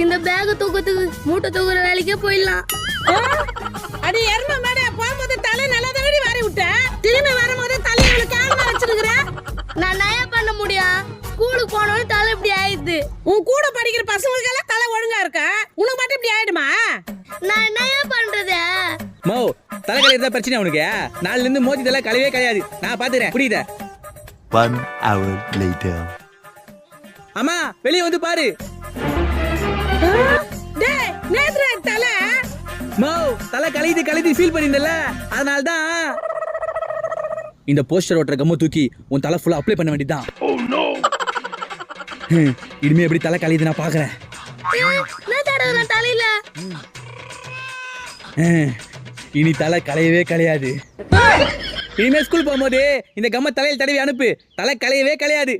இந்த பேக தூக்கத்துக்கு மூட்டை தூக்குற வேலைக்கே போயிடலாம். அடி எருமை மாடே, போகும்போது தலை நல்லா தடவி வாரி விட்ட, திரும்பி வரும்போது தலையை இவ்வளவு கேவலமா வச்சிருக்கிற. நான் நயா பண்ண முடியும். ஸ்கூலுக்கு போனோம் தலை இப்படி ஆயிடுது. உன் கூட படிக்கிற பசங்களுக்கு எல்லாம் தலை ஒழுங்கா இருக்க, உனக்கு மட்டும் இப்படி ஆயிடுமா? நான் நயா பண்றது. மோ தலை கலையறதா பிரச்சனை உனக்கு? நாலுல இருந்து மோதி தலை கலையவே கிடையாது. நான் பாத்துறேன், புரியுதா? 1 hour later. அம்மா வெளியே வந்து பாரு. டேய், நேத்ரா தலை. மோ தலை கலையுது ஃபீல் பண்ணிருந்தல, அதனால தான் இந்த போஸ்டர் ஓட்டுற கம்ம தூக்கி உன் தலை ஃபுல்லா அப்ளை பண்ண வேண்டியதுதான். இனிமே எப்படி தலை கலையுது நான் பாக்குறேன். நான் தடவை தலையில. இனி தலை கலையவே கலையாது. இனிமே ஸ்கூல் போகும்போது இந்த கம்ம தலையில் தடவி அனுப்பு, தலை கலையவே கலையாது.